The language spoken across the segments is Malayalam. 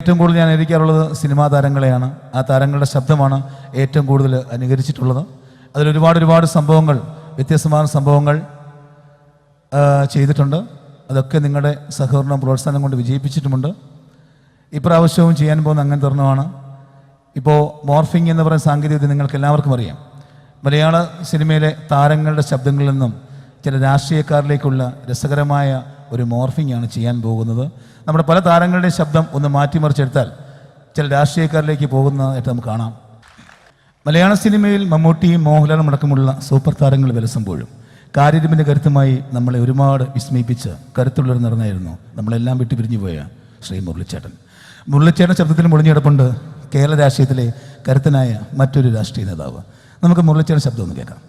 ഏറ്റവും കൂടുതൽ ഞാൻ അനുകരിക്കാറുള്ളത് സിനിമാ താരങ്ങളെയാണ്. ആ താരങ്ങളുടെ ശബ്ദമാണ് ഏറ്റവും കൂടുതൽ അനുകരിച്ചിട്ടുള്ളത്. അതിലൊരുപാട് സംഭവങ്ങൾ, വ്യത്യസ്തമായ സംഭവങ്ങൾ ചെയ്തിട്ടുണ്ട്. അതൊക്കെ നിങ്ങളുടെ സഹകരണം പ്രോത്സാഹനം കൊണ്ട് വിജയിപ്പിച്ചിട്ടുമുണ്ട്. ഇപ്രാവശ്യവും ചെയ്യാൻ പോകുന്ന അങ്ങനെ തരുണമാണ്. ഇപ്പോൾ മോർഫിംഗ് എന്ന് പറയുന്ന സാങ്കേതികവിദ്യ നിങ്ങൾക്ക് എല്ലാവർക്കും അറിയാം. മലയാള സിനിമയിലെ താരങ്ങളുടെ ശബ്ദങ്ങളിൽ നിന്നും ചില രാഷ്ട്രീയക്കാരിലേക്കുള്ള രസകരമായ ഒരു മോർഫിംഗ് ആണ് ചെയ്യാൻ പോകുന്നത്. നമ്മുടെ പല താരങ്ങളുടെയും ശബ്ദം ഒന്ന് മാറ്റിമറിച്ചെടുത്താൽ ചില രാഷ്ട്രീയക്കാരിലേക്ക് പോകുന്നതായിട്ട് നമുക്ക് കാണാം. മലയാള സിനിമയിൽ മമ്മൂട്ടിയും മോഹൻലാലും അടക്കമുള്ള സൂപ്പർ താരങ്ങൾ വിലസുമ്പോഴും കാര്യരൂപിൻ്റെ കരുത്തുമായി നമ്മളെ ഒരുപാട് വിസ്മയിപ്പിച്ച് കരുത്തുള്ളൊരു നടനായിരുന്നു നമ്മളെല്ലാം വിട്ടു പിരിഞ്ഞു പോയ ശ്രീ മുരളിച്ചേട്ടൻ. മുരളിച്ചേട്ടൻ ശബ്ദത്തിൽ മുളിഞ്ഞിടപ്പുണ്ട് കേരള രാഷ്ട്രീയത്തിലെ കരുത്തനായ മറ്റൊരു രാഷ്ട്രീയ നേതാവ്. നമുക്ക് മുരളിച്ചേട്ടൻ ശബ്ദം ഒന്ന് കേൾക്കാം.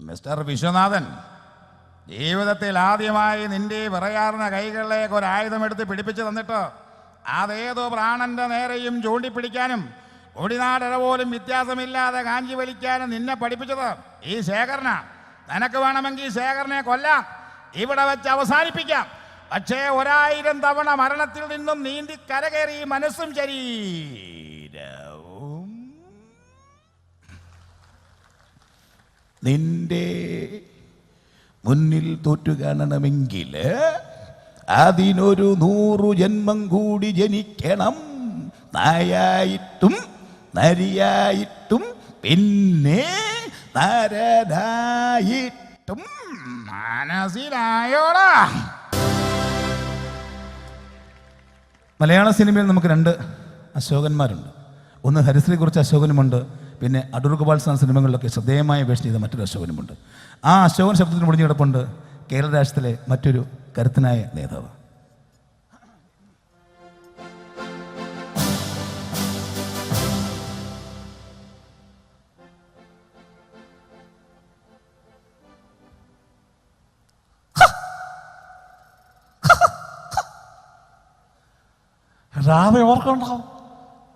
മിസ്റ്റർ വിശ്വനാഥൻ, ജീവിതത്തിൽ ആദ്യമായി നിന്റെ വിറയാർന്ന കൈകളിലേക്ക് ഒരായുധമെടുത്ത് പിടിപ്പിച്ചു തന്നിട്ട് അതേതോ പ്രാണന്റെ നേരെയും ചൂണ്ടിപ്പിടിക്കാനും ഒടിനാടര പോലും വ്യത്യാസമില്ലാതെ കാഞ്ചി വലിക്കാനും നിന്നെ പഠിപ്പിച്ചത് ഈ ശേഖരന. നിനക്ക് വേണമെങ്കിൽ ശേഖരനെ കൊല്ലാം, ഇവിടെ വെച്ച് അവസാനിപ്പിക്കാം. പക്ഷേ 1000 തവണ മരണത്തിൽ നിന്നും നീന്തി കരകയറി മനസ്സും ശരീരവും നിന്റെ മുന്നിൽ തോറ്റു കാണണമെങ്കിൽ അതിനൊരു 100 ജന്മം കൂടി ജനിക്കണം. നായായിട്ടും നരിയായിട്ടും പിന്നെ നരനായിട്ടും. മനസ്സിലായോടാ? മലയാള സിനിമയിൽ നമുക്ക് 2 അശോകന്മാരുണ്ട്. ഒന്ന് ഹരിശ്രീകുറിച്ച് അശോകനുമുണ്ട്, പിന്നെ അടൂർ ഗോപാൽ സാർ സിനിമകളിലൊക്കെ ശ്രദ്ധേയമായ വേഷം ചെയ്ത മറ്റൊരു അശോകനുമുണ്ട്. ആ അശോകൻ ശബ്ദത്തിൽ മുടിഞ്ഞു കിടപ്പുണ്ട് കേരള രാഷ്ട്രത്തിലെ മറ്റൊരു കരുത്തനായ നേതാവ്. രാധ ഓർക്കുണ്ടാവും,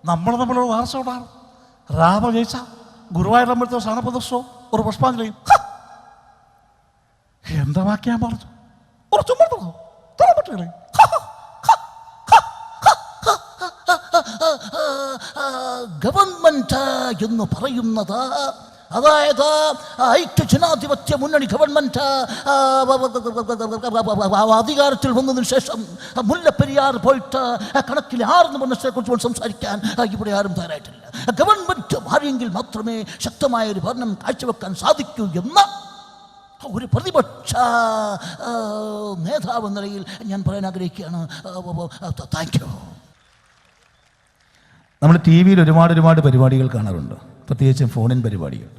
നമ്മൾ തമ്മിലുള്ള വാർച്ച ഉണ്ടാകും. രാധ ജയിച്ച ഗുരുവായൂരമ്പലത്തെ സ്ഥാനപ്രദർശനവും ഒരു പുഷ്പാഞ്ജലിയും. എന്താ വാക്ക് ഞാൻ പറഞ്ഞു? ഒരു ചുമട്ടോ തുറപ്പട്ടികളെ ഗവൺമെന്റ് എന്ന് പറയുന്നത്, അതായത് ഐക്യ ജനാധിപത്യ മുന്നണി ഗവൺമെന്റ് അധികാരത്തിൽ വന്നതിന് ശേഷം മുല്ലപ്പെരിയാർ പോയിട്ട് കണക്കിലെ 6 മനുഷ്യരെക്കുറിച്ച് സംസാരിക്കാൻ ഇവിടെ ആരും തയ്യാറായിട്ടില്ല. ഗവൺമെന്റ് മാറിയെങ്കിൽ മാത്രമേ ശക്തമായ ഒരു ഭരണം കാഴ്ചവെക്കാൻ സാധിക്കൂ എന്ന ഒരു പ്രതിപക്ഷ നേതാവ് എന്ന നിലയിൽ ഞാൻ പറയാൻ ആഗ്രഹിക്കുകയാണ്. Thank you. നമ്മൾ ടി വിയിൽ ഒരുപാട് പരിപാടികൾ കാണാറുണ്ട്, പ്രത്യേകിച്ചും ഫോണിൻ പരിപാടികൾ.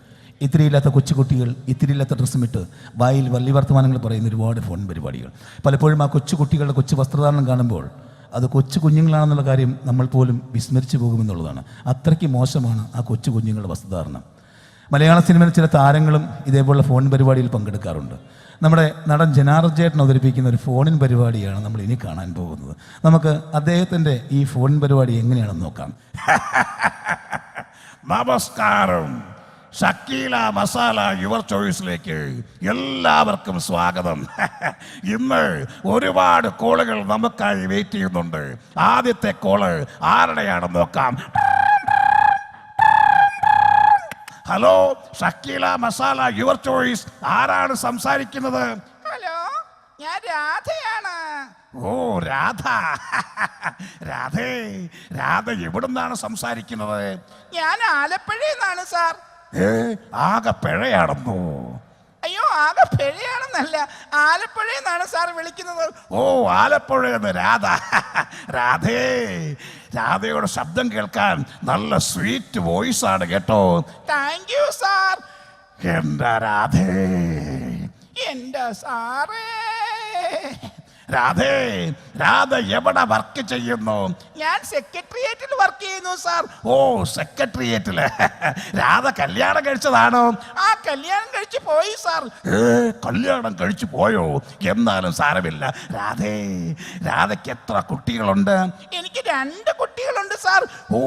ഇത്തിരിയില്ലാത്ത കൊച്ചുകുട്ടികൾ ഇത്തിരിയില്ലാത്ത ഡ്രസ്സുമിട്ട് വായിൽ വള്ളി വർത്തമാനങ്ങൾ പറയുന്ന ഒരുപാട് ഫോൺ പരിപാടികൾ. പലപ്പോഴും ആ കൊച്ചുകുട്ടികളുടെ കൊച്ചു വസ്ത്രധാരണം കാണുമ്പോൾ അത് കൊച്ചു കുഞ്ഞുങ്ങളാണെന്നുള്ള കാര്യം നമ്മൾ പോലും വിസ്മരിച്ചു പോകുമെന്നുള്ളതാണ്. അത്രയ്ക്ക് മോശമാണ് ആ കൊച്ചു കുഞ്ഞുങ്ങളുടെ വസ്ത്രധാരണം. മലയാള സിനിമയിൽ ചില താരങ്ങളും ഇതേപോലുള്ള ഫോൺ പരിപാടിയിൽ പങ്കെടുക്കാറുണ്ട്. നമ്മുടെ നടൻ ജനാർജേട്ടൻ അവതരിപ്പിക്കുന്ന ഒരു ഫോണിൻ പരിപാടിയാണ് നമ്മൾ ഇനി കാണാൻ പോകുന്നത്. നമുക്ക് അദ്ദേഹത്തിൻ്റെ ഈ ഫോൺ പരിപാടി എങ്ങനെയാണെന്ന് നോക്കാം. നമസ്കാരം. ഷക്കീല മസാല യുവർ ചോയ്സിലേക്ക് എല്ലാവർക്കും സ്വാഗതം. ഇന്ന് ഒരുപാട് കോളുകൾ നമുക്കായി വെയിറ്റ് ചെയ്യുന്നുണ്ട്. ആദ്യത്തെ കോള് ആരുടെയാണെന്ന് നോക്കാം. Hello, Shakeela masala your choice, ആരാണ് സംസാരിക്കുന്നത്? ഹലോ, ഞാൻ രാധയാണ്. ഓ രാധ. രാധ എവിടുന്നാണ് സംസാരിക്കുന്നത്? ഞാൻ ആലപ്പുഴയിൽ നിന്നാണ് സാർ. ആകെ പിഴയാണെന്നോ? അയ്യോ, ആകെ പിഴയാണെന്നല്ല, ആലപ്പുഴയിൽ നിന്നാണ് സാർ വിളിക്കുന്നത്. ഓ ആലപ്പുഴയെന്ന് രാധ. രാധയുടെ ശബ്ദം കേൾക്കാൻ നല്ല സ്വീറ്റ് വോയിസ് ആണ് കേട്ടോ. Thank you sir. എന്താ രാധേ? എന്റെ സാറേ. രാധ എവിടെ വർക്ക് ചെയ്യുന്നു? ഞാൻ സെക്രട്ടേറിയറ്റിൽ വർക്ക് ചെയ്യുന്നു സാർ. ഓ, സെക്രട്ടേറിയറ്റില് രാധ കല്യാണം കഴിച്ചതാണോ? ആ കല്യാണം കഴിച്ച് പോയി സാർ. കല്യാണം കഴിച്ചു പോയോ? എന്നാലും സാരമില്ല. രാധയ്ക്ക് എത്ര കുട്ടികളുണ്ട്? എനിക്ക് 2 കുട്ടികളുണ്ട് സാർ. ഓ,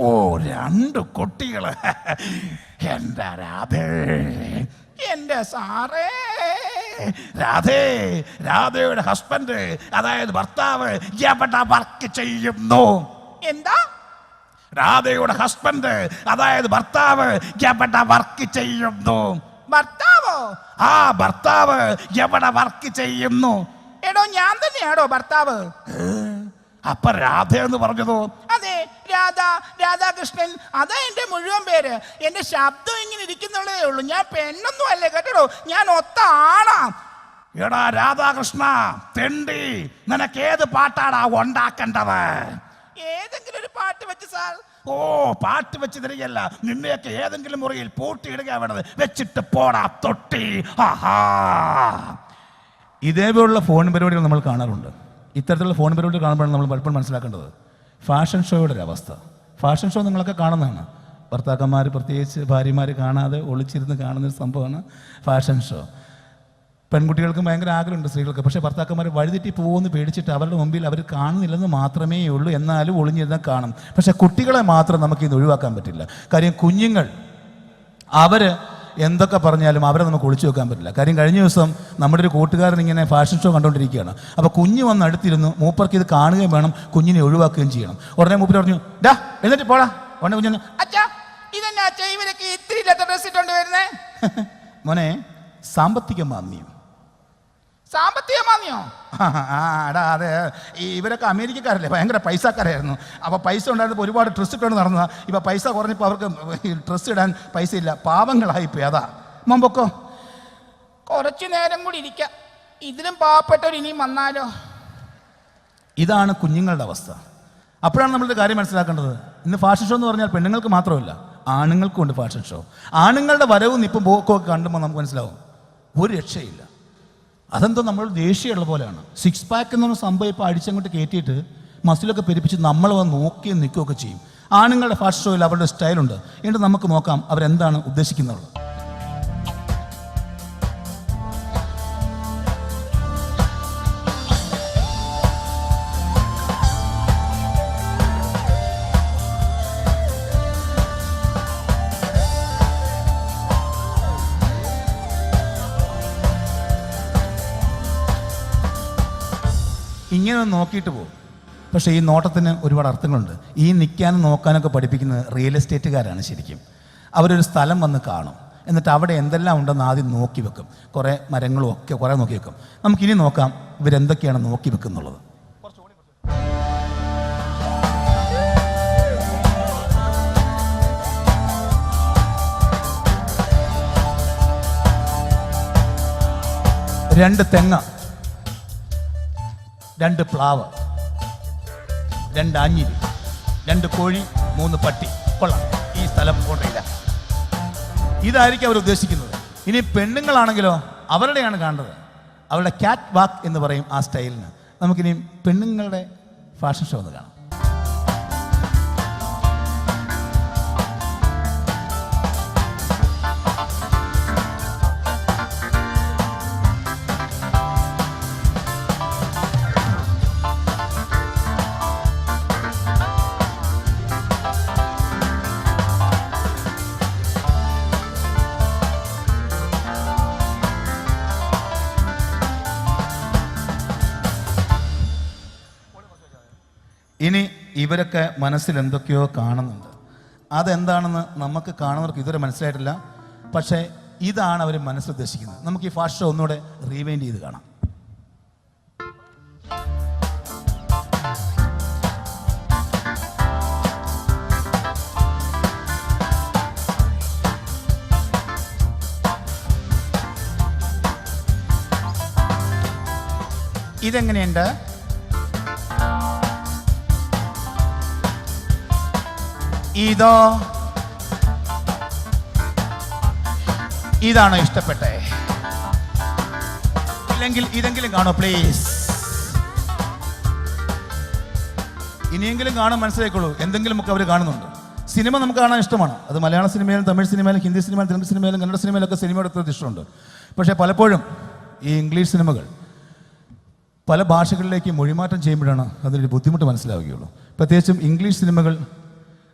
2 കുട്ടികള്. എന്താ എന്റെ സാറേ, രാധയുടെ ഹസ്ബൻഡ്, അതായത് ഭർത്താവ് എവിടെ വർക്ക് ചെയ്യുന്നു? എന്താ? രാധയുടെ ഹസ്ബൻഡ്, അതായത് ഭർത്താവ് എവിടെ വർക്ക് ചെയ്യുന്നു? ഭർത്താവോ? ആ, ഭർത്താവ് എവിടെ വർക്ക് ചെയ്യുന്നു? എടോ, ഞാൻ തന്നെയാണോ ഭർത്താവ്? അപ്പൊ രാധ എന്ന് പറഞ്ഞതോ? അതെ, രാധാകൃഷ്ണൻ, അതാ എന്റെ മുഴുവൻ പേര്. എന്റെ ശബ്ദം ഇങ്ങനെ ഇരിക്കുന്നുള്ളതേ ഉള്ളൂ. ഞാൻ പെണ്ണൊന്നും അല്ലേ കേട്ടോ, ഞാൻ ഒത്ത ആണാ. എടാ രാധാകൃഷ്ണ, തെണ്ടി, നിനക്ക് ഏത് പാട്ടാടാ ഉണ്ടാക്കേണ്ടത്? ഏതെങ്കിലും ഒരു പാട്ട് വെച്ച് സാർ. ഓ, പാട്ട് വെച്ച് തിരികല്ല, നിന്നെയൊക്കെ ഏതെങ്കിലും മുറിയിൽ പൂട്ടിയിടുക വേണ്ടത്. വെച്ചിട്ട് പോടാ തൊട്ടി. ഇതേപോലുള്ള ഫോൺ പരിപാടികൾ നമ്മൾ കാണാറുണ്ട്. ഇത്തരത്തിലുള്ള ഫോൺ പരിപാടികൾ കാണുമ്പോഴാണ് നമ്മൾ പലപ്പോഴും മനസ്സിലാക്കേണ്ടത് ഫാഷൻ ഷോയുടെ ഒരു അവസ്ഥ. ഫാഷൻ ഷോ നിങ്ങളൊക്കെ കാണുന്നതാണ്. ഭർത്താക്കന്മാർ, പ്രത്യേകിച്ച് ഭാര്യമാർ കാണാതെ ഒളിച്ചിരുന്ന് കാണുന്നൊരു സംഭവമാണ് ഫാഷൻ ഷോ. പെൺകുട്ടികൾക്ക് ഭയങ്കര ആഗ്രഹമുണ്ട്, സ്ത്രീകൾക്ക്. പക്ഷേ ഭർത്താക്കന്മാർ വഴിതെറ്റി പോകുമെന്ന് പേടിച്ചിട്ട് അവരുടെ മുമ്പിൽ അവർ കാണുന്നില്ലെന്ന് മാത്രമേ ഉള്ളൂ. എന്നാലും ഒളിഞ്ഞിരുന്നാൽ കാണും. പക്ഷേ കുട്ടികളെ മാത്രം നമുക്കിത് ഒഴിവാക്കാൻ പറ്റില്ല. കാര്യം കുഞ്ഞുങ്ങൾ അവർ എന്തൊക്കെ പറഞ്ഞാലും അവരെ നമുക്ക് ഒളിച്ചു വെക്കാൻ പറ്റില്ല. കാര്യം കഴിഞ്ഞ ദിവസം നമ്മുടെ ഒരു കൂട്ടുകാരൻ ഇങ്ങനെ ഫാഷൻ ഷോ കണ്ടുകൊണ്ടിരിക്കുകയാണ്. അപ്പോൾ കുഞ്ഞ് വന്ന് അടുത്തിരുന്നു. മൂപ്പർക്ക് ഇത് കാണുകയും വേണം, കുഞ്ഞിനെ ഒഴിവാക്കുകയും ചെയ്യണം. ഉടനെ മൂപ്പർ പറഞ്ഞു, ഡാ എന്നിട്ട് പോടാ. ഉടനെ കുഞ്ഞിന്, അച്ഛാ ഇതെന്നാ അച്ഛാ ഇവരൊക്കെ ഇത്തിരി ഇല്ലാത്ത ഡ്രസ് ഇട്ടോണ്ട് വരുന്നേ? മോനെ, സാമ്പത്തിക മാന്ദ്യം. സാമ്പത്തിക മാന്ദ്യോ? എടാ, അതെ, ഇവരൊക്കെ അമേരിക്കക്കാരല്ലേ, ഭയങ്കര പൈസക്കാരായിരുന്നു. അപ്പോൾ പൈസ ഉണ്ടായിരുന്നപ്പോൾ ഒരുപാട് ഡ്രസ്സ് ഇട്ടുകൊണ്ട് നടന്നതാണ്. ഇപ്പോൾ പൈസ കുറഞ്ഞപ്പോൾ അവർക്ക് ഡ്രസ്സ് ഇടാൻ പൈസ ഇല്ല, പാവങ്ങളായിപ്പോയി. അതാ മുമ്പൊക്കെ. കുറച്ചു നേരം കൂടി ഇരിക്കാം, ഇതിലും പാവപ്പെട്ടവർ ഇനിയും വന്നാലോ? ഇതാണ് കുഞ്ഞുങ്ങളുടെ അവസ്ഥ. അപ്പോഴാണ് നമ്മളൊരു കാര്യം മനസ്സിലാക്കേണ്ടത്. ഇന്ന് ഫാഷൻ ഷോ എന്ന് പറഞ്ഞാൽ പെണ്ണുങ്ങൾക്ക് മാത്രമല്ല, ആണുങ്ങൾക്കും ഉണ്ട് ഫാഷൻ ഷോ. ആണുങ്ങളുടെ വരവും ഇപ്പം പോക്കൊക്കെ കണ്ടുമ്പോൾ നമുക്ക് മനസ്സിലാവും ഒരു രക്ഷയില്ല. അതെന്തോ നമ്മൾ ദേഷ്യമുള്ള പോലെയാണ്. 6 പാക്ക് എന്ന് പറഞ്ഞ സംഭവം ഇപ്പോൾ അടിച്ചങ്ങോട്ട് കയറ്റിയിട്ട് മസിലൊക്കെ പെരുപ്പിച്ച് നമ്മൾ വന്ന് നോക്കിയും നിൽക്കുകയൊക്കെ ചെയ്യും. ആണുങ്ങളുടെ ഫാഷൻ ഷോയിൽ അവരുടെ സ്റ്റൈലുണ്ട്. എന്നിട്ട് നമുക്ക് നോക്കാം അവരെന്താണ് ഉദ്ദേശിക്കുന്നത്. ഇങ്ങനെ നോക്കിയിട്ട് പോകും. പക്ഷേ ഈ നോട്ടത്തിന് ഒരുപാട് അർത്ഥങ്ങളുണ്ട്. ഈ നിൽക്കാനും നോക്കാനൊക്കെ പഠിപ്പിക്കുന്നത് റിയൽ എസ്റ്റേറ്റുകാരാണ് ശരിക്കും. അവരൊരു സ്ഥലം വന്ന് കാണും, എന്നിട്ട് അവിടെ എന്തെല്ലാം ഉണ്ടെന്ന് ആദ്യം നോക്കി വെക്കും. കുറേ മരങ്ങളും ഒക്കെ കുറേ നോക്കി വെക്കും. നമുക്കിനി നോക്കാം ഇവരെന്തൊക്കെയാണ് നോക്കി വെക്കുന്നുള്ളത്. രണ്ട് തെങ്ങ്, 2 പ്ലാവ്, 2 ആഞ്ഞിലി, 2 കോഴി, 3 പട്ടി. കൊള്ളാം, ഈ സ്ഥലം കൊണ്ടില്ല. ഇതായിരിക്കും അവർ ഉദ്ദേശിക്കുന്നത്. ഇനി പെണ്ണുങ്ങളാണെങ്കിലോ അവരുടെയാണ് കാണേണ്ടത്. അവരുടെ ക്യാറ്റ് വാക്ക് എന്ന് പറയും ആ സ്റ്റൈലിന്. നമുക്കിനി പെണ്ണുങ്ങളുടെ ഫാഷൻ ഷോ ഒന്ന് കാണാം. ഇനി ഇവരൊക്കെ മനസ്സിൽ എന്തൊക്കെയോ കാണുന്നുണ്ട്. അതെന്താണെന്ന് നമുക്ക് കാണുന്നവർക്ക് ഇതുവരെ മനസ്സിലായിട്ടില്ല. പക്ഷേ ഇതാണ് അവർ മനസ്സുദ്ദേശിക്കുന്നത്. നമുക്ക് ഈ ഫാസ്റ്റ് ഷോ ഒന്നുകൂടെ റീവൈൻഡ് ചെയ്ത് കാണാം. ഇതെങ്ങനെയുണ്ട്? ഇതോ? ഇതാണോ ഇഷ്ടപ്പെട്ടെ? ഇല്ലെങ്കിൽ ഇതെങ്കിലും കാണോ പ്ലീസ്? ഇനിയെങ്കിലും കാണാൻ മനസ്സിലായിക്കോളൂ, എന്തെങ്കിലുമൊക്കെ അവർ കാണുന്നുണ്ട്. സിനിമ നമുക്ക് കാണാൻ ഇഷ്ടമാണ്. അത് മലയാള സിനിമയിലും തമിഴ് സിനിമയിലും ഹിന്ദി സിനിമയിലും തെലുങ്ക് സിനിമയിലും കന്നഡ സിനിമയിലൊക്കെ സിനിമയുടെ അത്ര ഇഷ്ടമുണ്ട്. പക്ഷേ പലപ്പോഴും ഈ ഇംഗ്ലീഷ് സിനിമകൾ പല ഭാഷകളിലേക്ക് മൊഴിമാറ്റം ചെയ്യുമ്പോഴാണ് അതിനൊരു ബുദ്ധിമുട്ട് മനസ്സിലാവുകയുള്ളൂ. പ്രത്യേകിച്ചും ഇംഗ്ലീഷ് സിനിമകൾ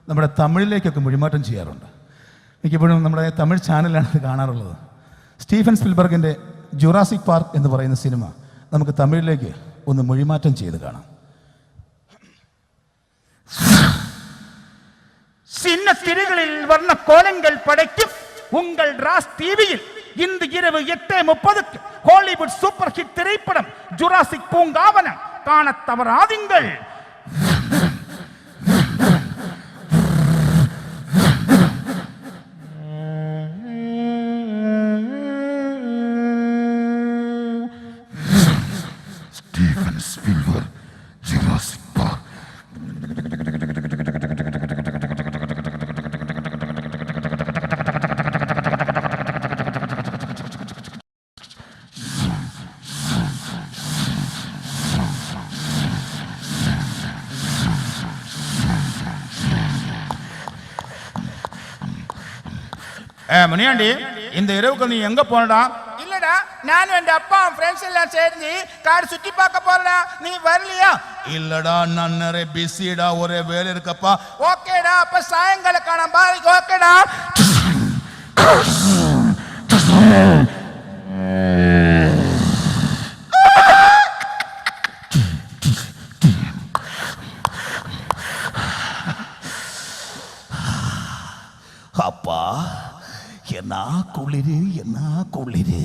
നമ്മുടെ തമിഴിലേക്കൊക്കെ മൊഴിമാറ്റം ചെയ്യാറുണ്ട്. മിക്കപ്പോഴും നമ്മുടെ തമിഴ് ചാനലാണ് അത് കാണാറുള്ളത്. സ്റ്റീഫൻ സ്പിൽബർഗിൻ്റെ ജുറാസിക് പാർക്ക് എന്ന് പറയുന്ന സിനിമ നമുക്ക് തമിഴിലേക്ക് ഒന്ന് മൊഴിമാറ്റം ചെയ്ത് കാണാം. சின்ன திரைகளில் வர்ண கோலங்கள் படைக்கும் உங்கள் ராஸ் டிவியில் இன்று இரவு 8:30 ஹாலிவுட் சூப்பர் ஹிட் திரைப்படம் ஜுராசிக் பூங்காவனம் காண தவறாதீங்கள். Steven Spielberg, Jurassic Park. Muniyandi, இந்த இரவுக்கு நீ எங்க போனடா? இல்லடா, நானும் என் அப்பாவும் ஃப்ரெண்ட்ஸ் எல்லாம் சேர்ந்து காடு சுத்தி பார்க்க போறடா. நீ வரலையா? இல்லடா, நான் நிறைய பிஸிடா, ஒரே வேலை இருக்கப்பா. ஓகேடா, அப்ப சாயங்காலம் காணாம பாய். ஓகேடா. அப்பா, என்ன குளிரு, என்ன குளிரு.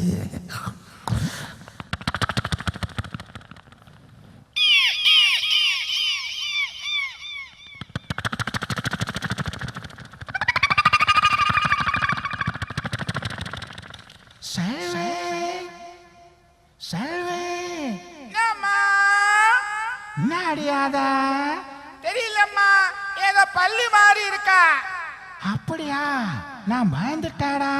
அடியாதா தெரியலம்மா, ஏதோ பள்ளி மாறி இருக்கா. அப்படியா? நான் பயந்துட்டாடா.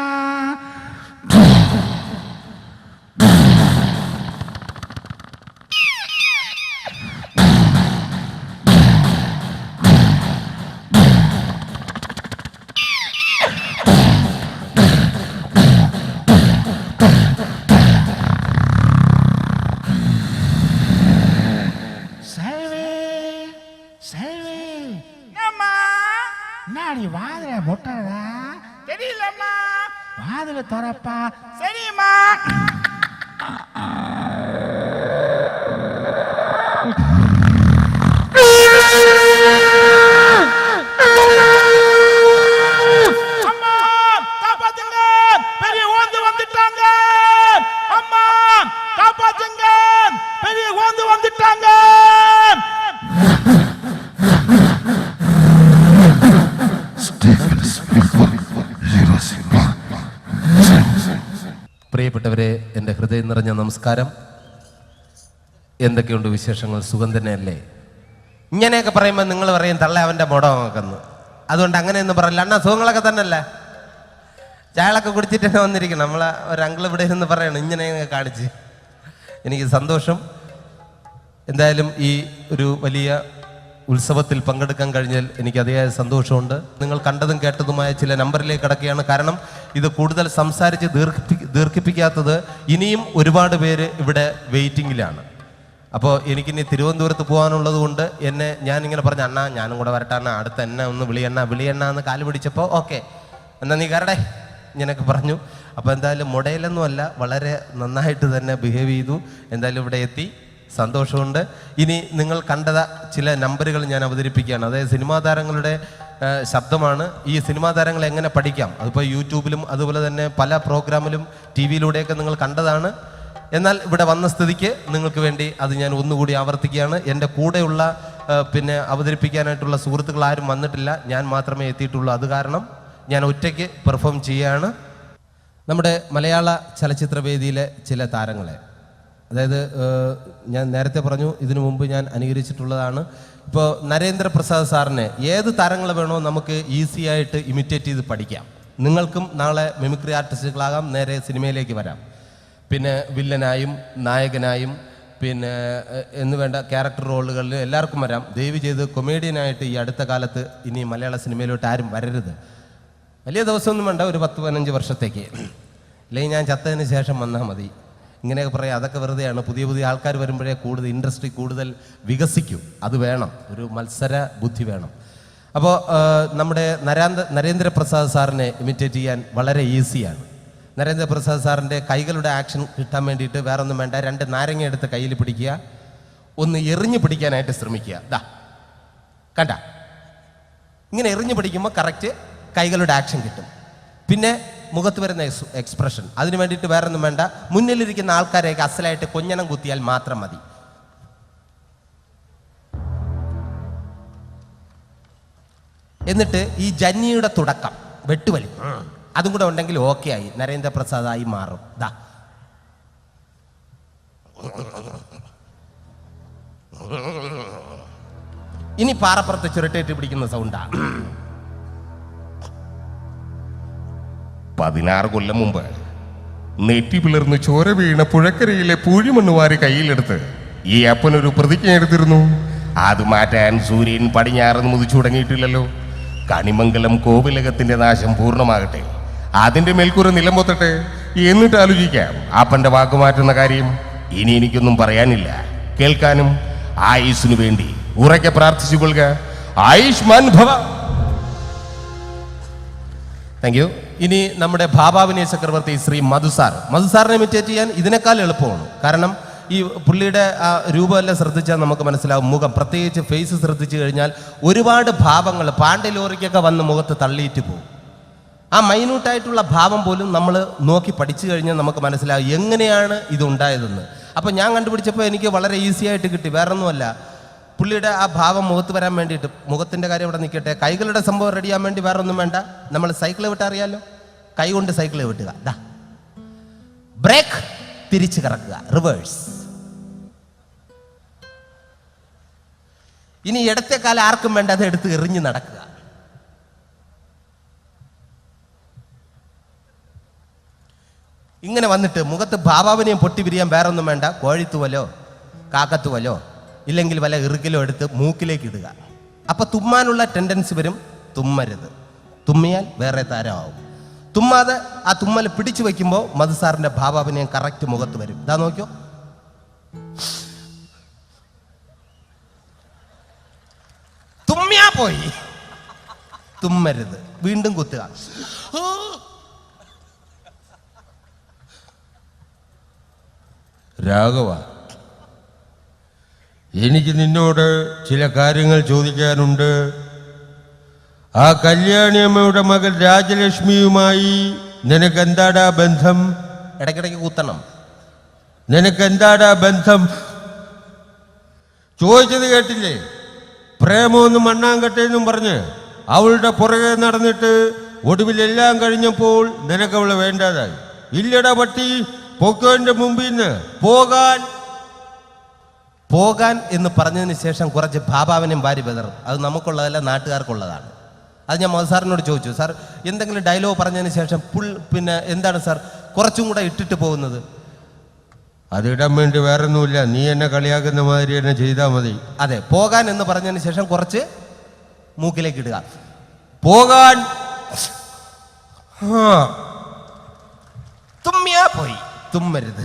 நாடி வாதில முட்டதா தெரியலம்மா. வாதில தரப்பா. சரிம்மா. அம்மா காப்பாத்துங்க, பெரிய ஓந்து வந்துட்டாங்க. அம்மா காப்பாத்துங்க, பெரிய ஓந்து வந்துட்டாங்க. പ്രിയപ്പെട്ടവരെ, എൻ്റെ ഹൃദയം നിറഞ്ഞ നമസ്കാരം. എന്തൊക്കെയുണ്ട് വിശേഷങ്ങൾ? സുഖം തന്നെയല്ലേ? ഇങ്ങനെയൊക്കെ പറയുമ്പോൾ നിങ്ങൾ പറയും തള്ള അവൻ്റെ മുടമാക്കുന്നു. അതുകൊണ്ട് അങ്ങനെയൊന്നും പറയില്ല. അണ്ണാ സുഖങ്ങളൊക്കെ തന്നെയല്ലേ? ചായകളൊക്കെ കുടിച്ചിട്ട് തന്നെ വന്നിരിക്കണം. നമ്മളെ ഒരു അങ്കിൾ ഇവിടെ ഇരുന്ന് പറയണം ഇങ്ങനെയൊക്കെ കാണിച്ച്. എനിക്ക് സന്തോഷം. എന്തായാലും ഈ ഒരു വലിയ ഉത്സവത്തിൽ പങ്കെടുക്കാൻ കഴിഞ്ഞാൽ എനിക്ക് അതിയായ സന്തോഷമുണ്ട്. നിങ്ങൾ കണ്ടതും കേട്ടതുമായ ചില നമ്പറിലേക്ക് കിടക്കുകയാണ്. കാരണം ഇത് കൂടുതൽ സംസാരിച്ച് ദീർഘിപ്പിക്കാത്തത് ഇനിയും ഒരുപാട് പേര് ഇവിടെ വെയിറ്റിങ്ങിലാണ്. അപ്പോൾ എനിക്കിനി തിരുവനന്തപുരത്ത് പോകാനുള്ളത് കൊണ്ട് ഞാനിങ്ങനെ പറഞ്ഞ അണ്ണാ ഞാനും കൂടെ വരട്ടാണ്, അടുത്ത് എന്നെ ഒന്ന് വിളിയണ്ണ എന്ന് കാല് പിടിച്ചപ്പോൾ ഓക്കെ എന്നാ നീ കരടേ ഇങ്ങനെയൊക്കെ പറഞ്ഞു. അപ്പോൾ എന്തായാലും മുടയിലൊന്നുമല്ല, വളരെ നന്നായിട്ട് തന്നെ ബിഹേവ് ചെയ്തു. എന്തായാലും ഇവിടെ എത്തി, സന്തോഷമുണ്ട്. ഇനി നിങ്ങൾ കണ്ടത ചില നമ്പറുകൾ ഞാൻ അവതരിപ്പിക്കുകയാണ്. അതായത് സിനിമാ താരങ്ങളുടെ ശബ്ദമാണ്. ഈ സിനിമാ താരങ്ങളെ എങ്ങനെ പഠിക്കാം, അതിപ്പോൾ യൂട്യൂബിലും അതുപോലെ തന്നെ പല പ്രോഗ്രാമിലും ടി വിയിലൂടെയൊക്കെ നിങ്ങൾ കണ്ടതാണ്. എന്നാൽ ഇവിടെ വന്ന സ്ഥിതിക്ക് നിങ്ങൾക്ക് വേണ്ടി അത് ഞാൻ ഒന്നുകൂടി ആവർത്തിക്കുകയാണ്. എൻ്റെ കൂടെയുള്ള പിന്നെ അവതരിപ്പിക്കാനായിട്ടുള്ള സുഹൃത്തുക്കൾ ആരും വന്നിട്ടില്ല, ഞാൻ മാത്രമേ എത്തിയിട്ടുള്ളൂ. അത് കാരണം ഞാൻ ഒറ്റയ്ക്ക് പെർഫോം ചെയ്യുകയാണ്. നമ്മുടെ മലയാള ചലച്ചിത്രവേദിയിലെ ചില താരങ്ങളെ, അതായത് ഞാൻ നേരത്തെ പറഞ്ഞു ഇതിനു മുമ്പ് ഞാൻ അനുകരിച്ചിട്ടുള്ളതാണ്. ഇപ്പോൾ നരേന്ദ്രപ്രസാദ് സാറിനെ ഏത് താരങ്ങൾ വേണോ നമുക്ക് ഈസി ആയിട്ട് ഇമിറ്റേറ്റ് ചെയ്ത് പഠിക്കാം. നിങ്ങൾക്കും നാളെ മിമിക്രി ആർട്ടിസ്റ്റുകളാകാം, നേരെ സിനിമയിലേക്ക് വരാം. പിന്നെ വില്ലനായും നായകനായും പിന്നെ എന്ന് വേണ്ട ക്യാരക്ടർ റോളുകളിൽ എല്ലാവർക്കും വരാം. ദയവ് ചെയ്ത് കൊമേഡിയനായിട്ട് ഈ അടുത്ത കാലത്ത് ഇനി മലയാള സിനിമയിലോട്ട് ആരും വരരുത്. വലിയ ദിവസമൊന്നും വേണ്ട, ഒരു 10-15 വർഷത്തേക്ക്, അല്ലെങ്കിൽ ഞാൻ ചത്തതിന് ശേഷം വന്നാൽ മതി. ഇങ്ങനെയൊക്കെ പറയാം, അതൊക്കെ വെറുതെയാണ്. പുതിയ പുതിയ ആൾക്കാർ വരുമ്പോഴേ കൂടുതൽ ഇൻഡസ്ട്രി കൂടുതൽ വികസിക്കും. അത് വേണം, ഒരു മത്സര ബുദ്ധി വേണം. അപ്പോൾ നമ്മുടെ നരേന്ദ്രപ്രസാദ് സാറിനെ ഇമിറ്റേറ്റ് ചെയ്യാൻ വളരെ ഈസിയാണ്. നരേന്ദ്രപ്രസാദ് സാറിൻ്റെ കൈകളുടെ ആക്ഷൻ കിട്ടാൻ വേണ്ടിയിട്ട് വേറെ ഒന്നും വേണ്ട, 2 നാരങ്ങ എടുത്ത് കയ്യിൽ പിടിക്കുക, ഒന്ന് എറിഞ്ഞു പിടിക്കാനായിട്ട് ശ്രമിക്കുക. ദാ കണ്ട, ഇങ്ങനെ എറിഞ്ഞു പിടിക്കുമ്പോൾ കറക്റ്റ് കൈകളുടെ ആക്ഷൻ കിട്ടും. പിന്നെ മുഖത്ത് വരുന്ന എക്സ്പ്രഷൻ, അതിന് വേണ്ടിയിട്ട് വേറെ ഒന്നും വേണ്ട, മുന്നിലിരിക്കുന്ന ആൾക്കാരെയൊക്കെ അസലായിട്ട് കൊഞ്ഞനം കുത്തിയാൽ മാത്രം മതി. എന്നിട്ട് ഈ ജന്നിയുടെ തുടക്കം വെട്ടുവലി അതും കൂടെ ഉണ്ടെങ്കിൽ ഓക്കെ ആയി, നരേന്ദ്രപ്രസാദായി മാറും. ദാ ഇനി പാറപ്പുറത്ത് ചുരുട്ടേറ്റ് പിടിക്കുന്ന സൗണ്ടാ. 16 കൊല്ലം മുമ്പ് നെറ്റി പിളർന്ന് ചോര വീണ പുഴക്കരയിലെ പൂഴിമണ്ണുവാരി കയ്യിലെടുത്ത് ഈ അപ്പനൊരു പ്രതിജ്ഞ എടുത്തിരുന്നു. അത് മാറ്റാൻ സൂര്യൻ പടിഞ്ഞാറെന്ന് മുതിച്ചു തുടങ്ങിയിട്ടില്ലല്ലോ. കണിമംഗലം കോവിലകത്തിന്റെ നാശം പൂർണ്ണമാകട്ടെ, അതിന്റെ മേൽക്കൂര നിലംപൊത്തട്ടെ, എന്നിട്ട് ആലോചിക്കാം അപ്പന്റെ വാക്ക് മാറ്റുന്ന കാര്യം. ഇനി എനിക്കൊന്നും പറയാനില്ല, കേൾക്കാനും ആയുസ്സിനു വേണ്ടി ഉറക്കെ പ്രാർത്ഥിച്ചുകൊള്ളുക. ആയുഷ്മാൻ ഭവ. Thank you. ഇനി നമ്മുടെ ഭാഭാവിനയ ചക്രവർത്തി ശ്രീ മധുസാറിനെ ഇമിറ്റേറ്റ് ചെയ്യാൻ ഇതിനേക്കാൾ എളുപ്പമാണ്. കാരണം ഈ പുള്ളിയുടെ ആ രൂപമെല്ലാം ശ്രദ്ധിച്ചാൽ നമുക്ക് മനസ്സിലാവും. മുഖം, പ്രത്യേകിച്ച് ഫേസ് ശ്രദ്ധിച്ചു കഴിഞ്ഞാൽ ഒരുപാട് ഭാവങ്ങൾ പാണ്ഡ്യ ലോറിക്കൊക്കെ വന്ന് മുഖത്ത് തള്ളിയിട്ട് പോകും. ആ മൈന്യൂട്ടായിട്ടുള്ള ഭാവം പോലും നമ്മൾ നോക്കി പഠിച്ചു കഴിഞ്ഞാൽ നമുക്ക് മനസ്സിലാവും എങ്ങനെയാണ് ഇതുണ്ടായതെന്ന്. അപ്പോൾ ഞാൻ കണ്ടുപിടിച്ചപ്പോൾ എനിക്ക് വളരെ ഈസി ആയിട്ട് കിട്ടി. വേറൊന്നുമല്ല, പുള്ളിയുടെ ആ ഭാവം മുഖത്ത് വരാൻ വേണ്ടിയിട്ട്, മുഖത്തിൻ്റെ കാര്യം ഇവിടെ നിൽക്കട്ടെ, കൈകളുടെ സംഭവം റെഡിയാൻ വേണ്ടി വേറെ ഒന്നും വേണ്ട. നമ്മൾ സൈക്കിൾ വിട്ടറിയാലോ, കൈ കൊണ്ട് സൈക്കിൾ വിട്ടുക, ദാ ബ്രേക്ക്, തിരിച്ച് കറക്കുക, റിവേഴ്സ്. ഇനി ഇടത്തെ കാലം ആർക്കും വേണ്ട, അത് എടുത്ത് എറിഞ്ഞ് നടക്കുക. ഇങ്ങനെ വന്നിട്ട് മുഖത്ത് ഭാവാവിനെയും പൊട്ടി വിരിയാൻ വേറെ ഒന്നും വേണ്ട, കോഴിത്തുവലോ കാക്കത്തുവലോ ഇല്ലെങ്കിൽ വല്ല ഇറുകിലോ എടുത്ത് മൂക്കിലേക്ക് ഇടുക. അപ്പൊ തുമ്മാനുള്ള ടെൻഡൻസി വരും. തുമ്മരുത്, തുമ്മിയാൽ വേറെ താരമാവും. തുമ്മാതെ ആ തുമ്മൽ പിടിച്ചു വയ്ക്കുമ്പോൾ മധുസാറിന്റെ ഭാവാഭിനയം കറക്റ്റ് മുഖത്ത് വരും. ഇതാ നോക്കിയോ, തുമ്മിയാ പോയി, തുമ്മരുത്, വീണ്ടും കുത്തുക. രാഘവ, എനിക്ക് നിന്നോട് ചില കാര്യങ്ങൾ ചോദിക്കാനുണ്ട്. ആ കല്യാണിയമ്മയുടെ മകൾ രാജലക്ഷ്മിയുമായി നിനക്ക് എന്താടാ ബന്ധം? ഇടയ്ക്കിടയ്ക്ക് കുത്തണം. നിനക്ക് എന്താടാ ബന്ധം? ചോദിച്ചത് കേട്ടില്ലേ? പ്രേമമൊന്നും മണ്ണാങ്കട്ടെന്നും പറഞ്ഞ് അവളുടെ പുറകെ നടന്നിട്ട് ഒടുവിലെല്ലാം കഴിഞ്ഞപ്പോൾ നിനക്ക് അവളെ വേണ്ടാതായി. ഇല്ലടാ പട്ടി, പൊക്കോന്റെ മുമ്പിൽ നിന്ന് പോകാൻ എന്ന് പറഞ്ഞതിന് ശേഷം കുറച്ച് ഭാഭാവനും ഭാര്യ ബദറും. അത് നമുക്കുള്ളതല്ല, നാട്ടുകാർക്കുള്ളതാണ്. അത് ഞാൻ മധുസാറിനോട് ചോദിച്ചു, സാർ എന്തെങ്കിലും ഡയലോഗ് പറഞ്ഞതിന് ശേഷം പിന്നെ എന്താണ് സാർ കുറച്ചും കൂടെ ഇട്ടിട്ട് പോകുന്നത്? അതിടാൻ വേണ്ടി വേറൊന്നുമില്ല, നീ എന്നെ കളിയാക്കുന്ന മാതിരി എന്നെ ചെയ്താൽ മതി. അതെ, പോകാൻ എന്ന് പറഞ്ഞതിന് ശേഷം കുറച്ച് മൂക്കിലേക്ക് ഇടുക. പോകാൻ. തുമ്മിയാ പോയി, തുമ്മരുത്.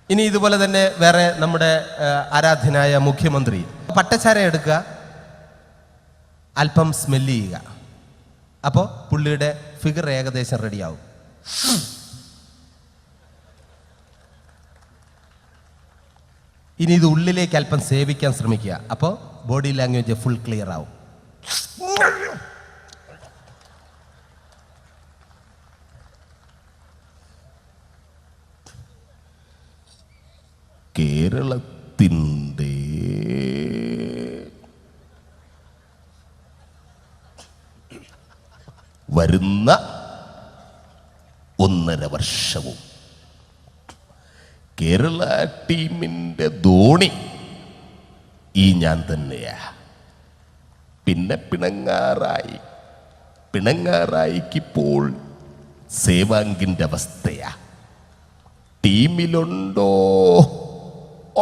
ഇനി ഇതുപോലെ തന്നെ വേറെ നമ്മുടെ ആരാധ്യനായ മുഖ്യമന്ത്രി പട്ടച്ചാര എടുക്കുക, അല്പം സ്മെല്ല് ചെയ്യുക. അപ്പോൾ പുള്ളിയുടെ ഫിഗർ ഏകദേശം റെഡിയാവും. ഇനി ഇത് ഉള്ളിലേക്ക് അല്പം സേവിക്കാൻ ശ്രമിക്കുക. അപ്പോൾ ബോഡി ലാംഗ്വേജ് ഫുൾ ക്ലിയർ ആവും. കേരളത്തിൻ്റെ വരുന്ന 1.5 വർഷവും കേരള ടീമിൻ്റെ ധോണി ഈ ഞാൻ തന്നെയാ. പിന്നെ പിണങ്ങാറായിക്കിപ്പോൾ സേവാങ്കിൻ്റെ അവസ്ഥയാ. ടീമിലുണ്ടോ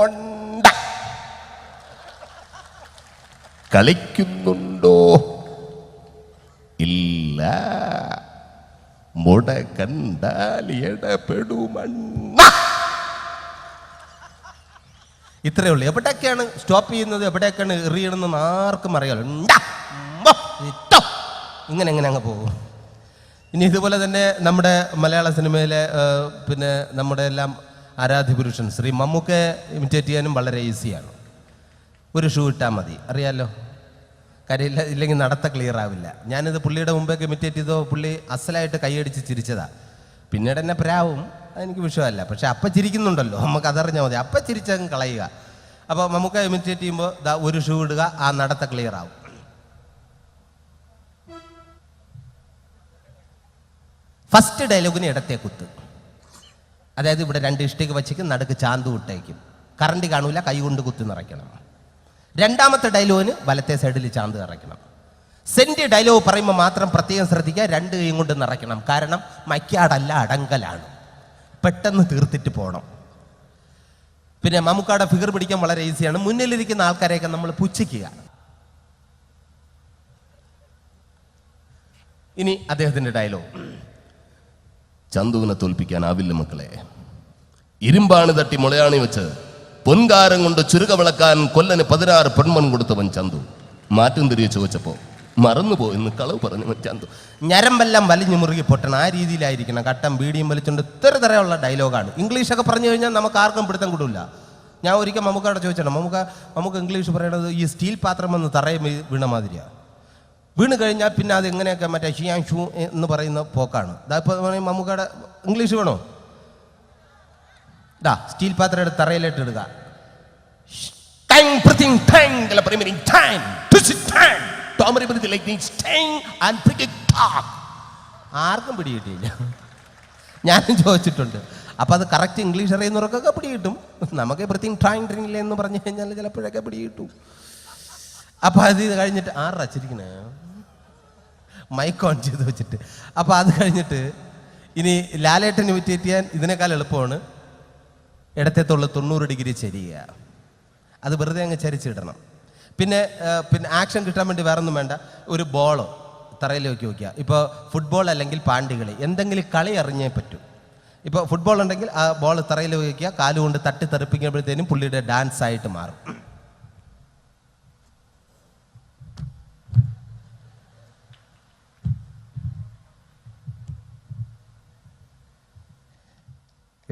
ഉണ്ട്. കളിക്കുന്നുണ്ടോ? ഇല്ല. മുട കണ്ടാൽ ഇടപെടുമണ്ണ. ഇത്രയേ ഉള്ളൂ. എവിടെയൊക്കെയാണ് സ്റ്റോപ്പ് ചെയ്യുന്നത്, എവിടെയൊക്കെയാണ് എറിയണമെന്ന് ആർക്കും അറിയാലോ. ഇങ്ങനെ അങ്ങ് പോകും. ഇനി ഇതുപോലെ തന്നെ നമ്മുടെ മലയാള സിനിമയിലെ പിന്നെ നമ്മുടെ എല്ലാം ആരാധ്യപുരുഷൻ ശ്രീ മമ്മൂക്കയെ ഇമിറ്റേറ്റ് ചെയ്യാനും വളരെ ഈസിയാണ്. ഒരു ഷൂ ഇട്ടാൽ മതി, അറിയാലോ. കാര്യം ഇല്ലെങ്കിൽ നടത്ത ക്ലിയർ ആവില്ല. ഞാനിത് പുള്ളിയുടെ മുമ്പേക്ക് ഇമിറ്റേറ്റ് ചെയ്തോ പുള്ളി അസലായിട്ട് കൈയടിച്ച് ചിരിച്ചതാ. പിന്നീട് എന്നെ പ്രാവും, അതെനിക്ക് വിഷയമല്ല. പക്ഷെ അപ്പം ചിരിക്കുന്നുണ്ടല്ലോ, നമുക്ക് അതറിഞ്ഞാൽ മതി. അപ്പം ചിരിച്ചങ്ങ് കളയുക. അപ്പോൾ മമ്മൂക്ക ഇമിറ്റേറ്റ് ചെയ്യുമ്പോൾ ദാ ഒരു ഷൂ ഇടുക, ആ നടത്ത ക്ലിയർ ആവും. ഫസ്റ്റ് ഡയലോഗിന് ഇടത്തെ കുത്ത്, അതായത് ഇവിടെ 2 ഇഷ്ടിക വച്ചേക്കും, നടുക്ക് ചാന്ത് വിട്ടേക്കും. കറണ്ട് കാണൂല, കൈ കൊണ്ട് കുത്തി നിറയ്ക്കണം. രണ്ടാമത്തെ ഡയലോഗിന് വലത്തെ സൈഡിൽ ചാന്ത് നിറയ്ക്കണം. സെന്റ് ഡയലോഗ് പറയുമ്പോൾ മാത്രം പ്രത്യേകം ശ്രദ്ധിക്കുക, 2 കൈയും കൊണ്ട് നിറയ്ക്കണം. കാരണം മൈക്കാടല്ല, അടങ്കലാണ്. പെട്ടെന്ന് തീർത്തിട്ട് പോകണം. പിന്നെ മമ്മൂക്കാടെ ഫിഗർ പിടിക്കാൻ വളരെ ഈസിയാണ്. മുന്നിലിരിക്കുന്ന ആൾക്കാരെയൊക്കെ നമ്മൾ പുച്ഛിക്കുക. ഇനി അദ്ദേഹത്തിന്റെ ഡയലോഗ്. ചന്തുവിനെ തോൽപ്പിക്കാനാവില്ല മക്കളെ. ഇരുമ്പാണ് തട്ടി മുളയാണി വെച്ച് പൊൻകാരം കൊണ്ട് ചുരുക വിളക്കാൻ കൊല്ലന് 16 പെൺമൺ കൊടുത്തവൻ ചന്തു. മാറ്റം തിരികെ ചോദിച്ചപ്പോ മറന്നുപോയെന്ന് കളവ് പറഞ്ഞു ചന്തു. ഞരമ്പെല്ലാം വലിഞ്ഞു മുറുകി പൊട്ടണം, ആ രീതിയിലായിരിക്കണം. കട്ടം ബീഡിയും വലിച്ചുകൊണ്ട് ഇത്തരത്തിലുള്ള ഡയലോഗാണ്. ഇംഗ്ലീഷൊക്കെ പറഞ്ഞു കഴിഞ്ഞാൽ നമുക്ക് ആർക്കും പിടുത്തം കിടില്ല. ഞാൻ ഒരിക്കൽ മമ്മൂക്കയോട് ചോദിച്ചാണ്, നമുക്ക് ഇംഗ്ലീഷ് പറയണത് ഈ സ്റ്റീൽ പാത്രം എന്ന് തറയും വീണ മാതിരിയാണ്. വീണ് കഴിഞ്ഞാൽ പിന്നെ അത് എങ്ങനെയൊക്കെ മറ്റേ ഷിയാൻ ഷൂ എന്ന് പറയുന്ന പോക്കാണ്. ഇപ്പോൾ മമ്മൂക്കയുടെ ഇംഗ്ലീഷ് വേണോ? സ്റ്റീൽ പാത്രം എടുത്ത് തറയിലിട്ട് ഇടുക. ആർക്കും പിടികിട്ടിയില്ല. ഞാനും ചോദിച്ചിട്ടുണ്ട്. അപ്പം അത് കറക്റ്റ് ഇംഗ്ലീഷ് അറിയുന്നവർക്കൊക്കെ പിടികിട്ടും. നമുക്ക് എവറിത്തിങ് ട്രൈങ് ഡ്രിങ്കില്ല എന്ന് പറഞ്ഞു കഴിഞ്ഞാൽ ചിലപ്പോഴൊക്കെ പിടികിട്ടും. അപ്പം അത് കഴിഞ്ഞിട്ട് വച്ചിരിക്കണേ മൈക്ക് ഓൺ ചെയ്ത് വെച്ചിട്ട്. അപ്പം അത് കഴിഞ്ഞിട്ട് ഇനി ലാലേട്ടൻ ഇമിറ്റേറ്റ് ചെയ്യാൻ ഇതിനേക്കാൾ എളുപ്പമാണ് ഇടത്തേത്തുള്ള 90 ഡിഗ്രി ചരിയുക. അത് വെറുതെ അങ്ങ് ചരിച്ചിടണം. പിന്നെ ആക്ഷൻ കിട്ടാൻ വേണ്ടി വേറെ ഒന്നും വേണ്ട. ഒരു ബോളോ തറയിലേക്ക് വയ്ക്കുക. ഇപ്പോൾ ഫുട്ബോൾ അല്ലെങ്കിൽ പാണ്ടികളി, എന്തെങ്കിലും കളി അറിഞ്ഞേ പറ്റൂ. ഇപ്പോൾ ഫുട്ബോൾ ഉണ്ടെങ്കിൽ ആ ബോൾ തറയിൽ വയ്ക്കുക, കാലുകൊണ്ട് തട്ടി തെറിപ്പിക്കുമ്പോഴത്തേനും പുള്ളിയുടെ ഡാൻസ് ആയിട്ട് മാറും.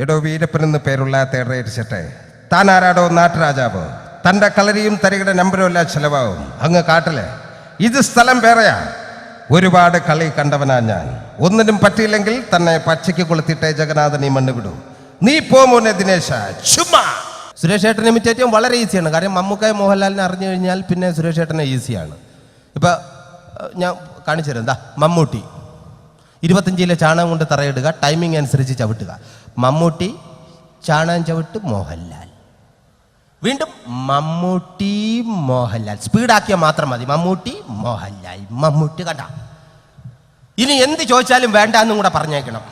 എടോ വീരപ്പൻ എന്ന് പേരുള്ള തേടേരിച്ചട്ടെ, താൻ ആരാടോ നാട്ടുരാജാവ്? തൻ്റെ കളരിയും തരികയുടെ നമ്പരും എല്ലാം ചിലവാകും. അങ്ങ് കാട്ടിലെ ഇത് സ്ഥലം വേറെയാ. ഒരുപാട് കളി കണ്ടവനാ ഞാൻ. ഒന്നിനും പറ്റിയില്ലെങ്കിൽ തന്നെ പച്ചയ്ക്ക് കൊളുത്തിട്ടേ ജഗന്നാഥൻ ഈ മണ്ണ് വിടൂ. നീ പോമോനെ ദിനേശ ചുമ്മാ. സുരേഷ് ഏട്ടനെ ഇമിറ്റേറ്റ് ചെയ്യാൻ വളരെ ഈസിയാണ്. കാര്യം മമ്മൂക്കായ മോഹൻലാലിനെ അറിഞ്ഞു കഴിഞ്ഞാൽ പിന്നെ സുരേഷ് ഏട്ടനെ ഈസിയാണ്. ഇപ്പം ഞാൻ കാണിച്ചു തരാം. എന്താ മമ്മൂട്ടി 25 കിലോ ചാണകം കൊണ്ട് തറയിടുക, ടൈമിംഗ് അനുസരിച്ച് ചവിട്ടുക. മമ്മൂട്ടി ചാണകം ചവിട്ട് മോഹൻലാൽ. വീണ്ടും മമ്മൂട്ടി മോഹൻലാൽ. സ്പീഡാക്കിയാൽ മാത്രം മതി. മമ്മൂട്ടി മോഹൻലാൽ, മമ്മൂട്ടി. കണ്ട, ഇനി എന്ത് ചോദിച്ചാലും വേണ്ട എന്നും കൂടെ പറഞ്ഞേക്കണം.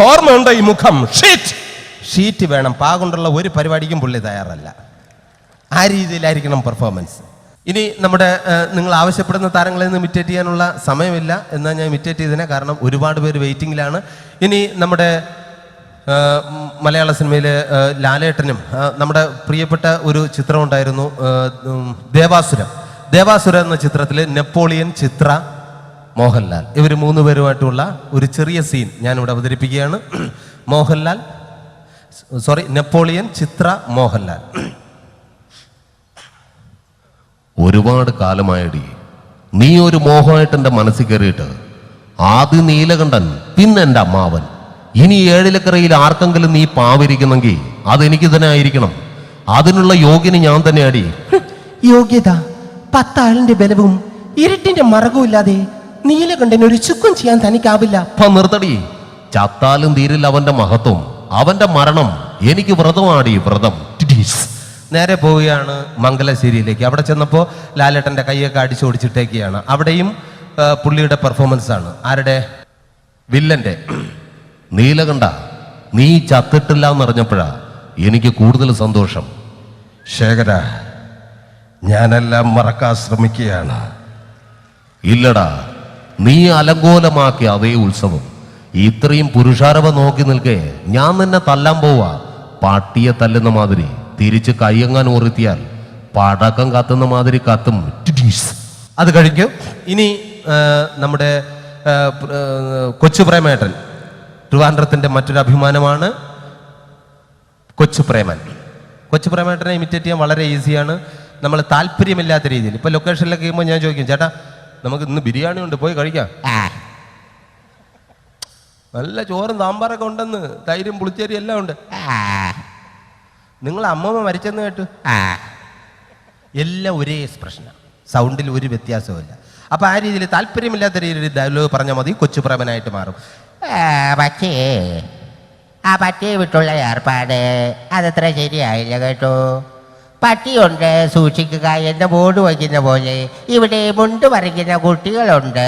ഓർമ്മയുണ്ട് ഈ മുഖം? ഷീറ്റ് വേണം. പാകൊണ്ടുള്ള ഒരു പരിപാടിക്കും പുള്ളി തയ്യാറല്ല. ആ രീതിയിലായിരിക്കണം പെർഫോമൻസ്. ഇനി നമ്മുടെ നിങ്ങൾ ആവശ്യപ്പെടുന്ന താരങ്ങളെ നിന്ന് ഇമിറ്റേറ്റ് ചെയ്യാനുള്ള സമയമില്ല. എന്നാൽ ഞാൻ ഇമിറ്റേറ്റ് ചെയ്തതിനെ, കാരണം ഒരുപാട് പേര് വെയിറ്റിങ്ങിലാണ്. ഇനി നമ്മുടെ മലയാള സിനിമയിലെ ലാലേട്ടനും നമ്മുടെ പ്രിയപ്പെട്ട ഒരു ചിത്രം ഉണ്ടായിരുന്നു, ദേവാസുരം. ദേവാസുരം എന്ന ചിത്രത്തിൽ നെപ്പോളിയൻ, ചിത്ര, മോഹൻലാൽ, ഇവർ 3 പേരുമായിട്ടുള്ള ഒരു ചെറിയ സീൻ ഞാനിവിടെ അവതരിപ്പിക്കുകയാണ്. നെപ്പോളിയൻ, ചിത്ര, മോഹൻലാൽ. ഒരുപാട് കാലമായടി നീ ഒരു മോഹമായിട്ട് എൻ്റെ മനസ്സിൽ കയറിയിട്ട്. ആദ്യം നീലകണ്ഠൻ, പിന്നെ എൻ്റെ അമ്മാവൻ. ഇനി 7 ആർക്കെങ്കിലും നീ പാവിരിക്കുന്നെങ്കിൽ അതെനിക്ക് തന്നെ ആയിരിക്കണം. അതിനുള്ള യോഗ്യന് ഞാൻ തന്നെ അടി. യോഗ്യത 10 ആളിന്റെ ബലവും ഇരുട്ടിന്റെ മറകവും ഇല്ലാതെ നീലകണ്ഠൻ ഒരു ചുക്കും ചെയ്യാൻ തനിക്കാവില്ല. നിർത്തടി. ചത്താലും തീരില്ല അവന്റെ മഹത്വം, അവന്റെ മരണം. എനിക്ക് വ്രതമാടി, വ്രതം. നേരെ പോവുകയാണ് മംഗലശ്ശേരിയിലേക്ക്. അവിടെ ചെന്നപ്പോൾ ലാലേട്ടൻ്റെ കൈയൊക്കെ അടിച്ചോടിച്ചിട്ടേക്കുകയാണ്. അവിടെയും പുള്ളിയുടെ പെർഫോമൻസ് ആണ്. ആരുടെ? വില്ലൻ്റെ. നീലകണ്ഠ, നീ ചത്തിട്ടില്ല എന്നറിഞ്ഞപ്പോഴാ എനിക്ക് കൂടുതൽ സന്തോഷം. ശേഖര, ഞാനെല്ലാം മറക്കാൻ ശ്രമിക്കുകയാണ്. ഇല്ലടാ, നീ അലങ്കോലമാക്കിയ അതേ ഉത്സവം ഇത്രയും പുരുഷാരവ നോക്കി നിൽക്കേ ഞാൻ നിന്നെ തല്ലാൻ പോവാ. പട്ടിയെ തല്ലുന്ന മാതിരി തിരിച്ച് കയ്യങ്ങാൻ ഓർത്തിയാൽ പടക്കം കത്തുന്ന മാതിരി കത്തും. അത് കഴിഞ്ഞു. ഇനി നമ്മുടെ കൊച്ചു പ്രേമേട്ടൻ, ട്രിവാൻഡ്രത്തിൻ്റെ മറ്റൊരു അഭിമാനമാണ് കൊച്ചു പ്രേമൻ. കൊച്ചു പ്രേമേട്ടനെ ഇമിറ്റേറ്റ് ചെയ്യാൻ വളരെ ഈസിയാണ്. നമ്മൾ താല്പര്യമില്ലാത്ത രീതിയിൽ ഇപ്പോൾ ലൊക്കേഷനിലൊക്കെ കഴിയുമ്പോൾ ഞാൻ ചോദിക്കും, ചേട്ടാ നമുക്ക് ഇന്ന് ബിരിയാണി ഉണ്ട്, പോയി കഴിക്കാം. നല്ല ചോറും സാമ്പാറൊക്കെ ഉണ്ടെന്ന്, തൈരും പുളിച്ചേരി എല്ലാം ഉണ്ട്. നിങ്ങൾ അമ്മമ്മ മരിച്ചെന്ന് കേട്ടു. എല്ലാം ഒരേ എക്സ്പ്രഷനാണ്, സൗണ്ടിൽ ഒരു വ്യത്യാസവുമില്ല. അപ്പോൾ ആ രീതിയിൽ താല്പര്യമില്ലാത്ത രീതിയിൽ ഡയലോഗ് പറഞ്ഞാൽ മതി, കൊച്ചു പ്രേമനായിട്ട് മാറും. പക്ഷേ ആ പട്ടിയെ വിട്ടുള്ള ഏർപ്പാട് അതത്ര ശരിയായില്ല കേട്ടോ. പട്ടിയുണ്ട് സൂക്ഷിക്കുക എന്ന ബോർഡ് വയ്ക്കുന്ന പോലെ ഇവിടെ മുണ്ട് പറിക്കുന്ന കുട്ടികളുണ്ട്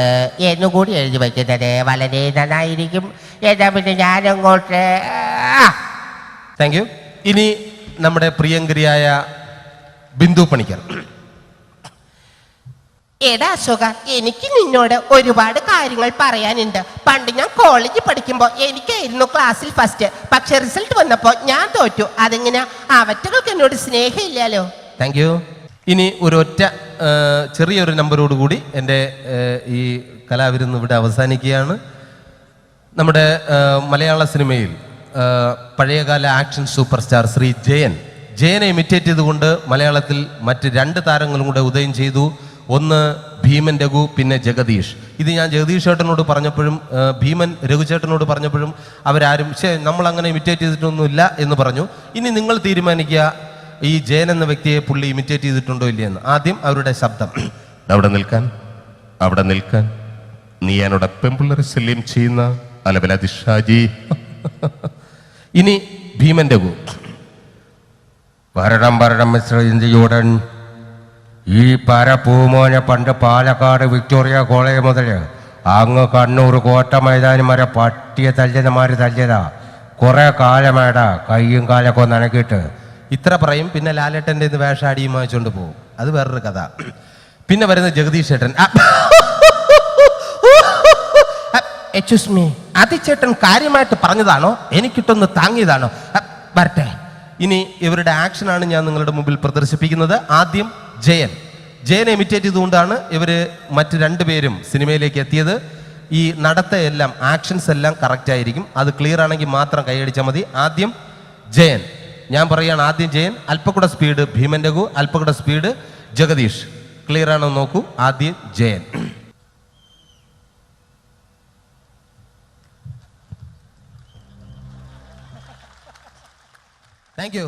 എന്നുകൂടി എഴുതി വയ്ക്കുന്നത് വളരെ നന്നായിരിക്കും. എന്നാ പിന്നെ ഞാനങ്ങോട്ട് താങ്ക് യു. ഇനി നമ്മുടെ പ്രിയങ്കരിയായ ബിന്ദു പണിക്കർ. എടാ അശോക, എനിക്ക് നിന്നോട് ഒരുപാട് കാര്യങ്ങൾ പറയാനുണ്ട്. പണ്ട് ഞാൻ കോളേജിൽ പഠിക്കുമ്പോൾ എനിക്കായിരുന്നു ക്ലാസ്സിൽ ഫസ്റ്റ്. പക്ഷെ റിസൾട്ട് വന്നപ്പോൾ ഞാൻ തോറ്റു. അതെങ്ങനെ? അവറ്റകൾക്ക് എന്നോട് സ്നേഹമില്ലല്ലോ. Thank you. ഇനി ഒരൊറ്റ ചെറിയൊരു നമ്പറോടുകൂടി എൻ്റെ ഈ കലാവിരുന്ന് ഇവിടെ അവസാനിക്കുകയാണ്. നമ്മുടെ മലയാള സിനിമയിൽ പഴയകാല ആക്ഷൻ സൂപ്പർ സ്റ്റാർ ശ്രീ ജയനെ ഇമിറ്റേറ്റ് ചെയ്തുകൊണ്ട് മലയാളത്തിൽ മറ്റ് 2 താരങ്ങളും കൂടെ ഉദയം ചെയ്തു. ഒന്ന് ഭീമൻ രഘു, പിന്നെ ജഗദീഷ്. ഇത് ഞാൻ ജഗദീഷ് ചേട്ടനോട് പറഞ്ഞപ്പോഴും ഭീമൻ രഘു ചേട്ടനോട് പറഞ്ഞപ്പോഴും അവരാരും നമ്മളങ്ങനെ ഇമിറ്റേറ്റ് ചെയ്തിട്ടൊന്നുമില്ല എന്ന് പറഞ്ഞു. ഇനി നിങ്ങൾ തീരുമാനിക്കുക, ഈ ജയൻ എന്ന വ്യക്തിയെ പുള്ളി ഇമിറ്റേറ്റ് ചെയ്തിട്ടുണ്ടോ ഇല്ലയെന്ന്. ആദ്യം അവരുടെ ശബ്ദം. അവിടെ നിൽക്കാൻ നീ എന്നോട് പെൺപിള്ളേരെ ശല്യം ചെയ്യുന്ന അലബലാതി ഷാജി. ഇനി ഭീമൻ രഘു. ഭരണം മിസ്റ്റർ ഇന്ത്യയോടൻ, ഈ പരപൂമോനെ പണ്ട് പാലക്കാട് വിക്ടോറിയ കോളേജ് മുതൽ അങ്ങ് കണ്ണൂർ കോട്ട മൈതാനം വരെ പട്ടിയെ തല്ലിയമാര് തല്ലിയതാ. കുറെ കാലമേടാ കയ്യും കാലൊക്കെ ഒന്ന് അനക്കിയിട്ട്. ഇത്ര പറയും, പിന്നെ ലാലേട്ടൻ്റെ ഇന്ന് വേഷാടിയും വാങ്ങിച്ചുകൊണ്ട് പോകും. അത് വേറൊരു കഥ. പിന്നെ വരുന്നത് ജഗദീഷ് ചേട്ടൻ. എക്സ്ക്യൂസ് മീ, ചേട്ടൻ കാര്യമായിട്ട് പറഞ്ഞതാണോ എനിക്കിട്ടൊന്ന് താങ്ങിയതാണോ? വരട്ടെ. ഇനി ഇവരുടെ ആക്ഷനാണ് ഞാൻ നിങ്ങളുടെ മുമ്പിൽ പ്രദർശിപ്പിക്കുന്നത്. ആദ്യം ജയനെ ഇമിറ്റേറ്റ് ചെയ്തുകൊണ്ടാണ് ഇവർ മറ്റ് 2 പേരും സിനിമയിലേക്ക് എത്തിയത്. ഈ നടത്തയെല്ലാം ആക്ഷൻസ് എല്ലാം കറക്റ്റ് ആയിരിക്കും. അത് ക്ലിയർ ആണെങ്കിൽ മാത്രം കൈയടിച്ചാൽ മതി. ആദ്യം ജയൻ, ഞാൻ പറയുകയാണ്, ആദ്യം ജയൻ, അല്പക്കൂടെ സ്പീഡ് ഭീമൻ രഘു, അല്പക്കൂടെ സ്പീഡ് ജഗദീഷ്. ക്ലിയർ ആണോ നോക്കൂ. ആദ്യം ജയൻ. Thank you.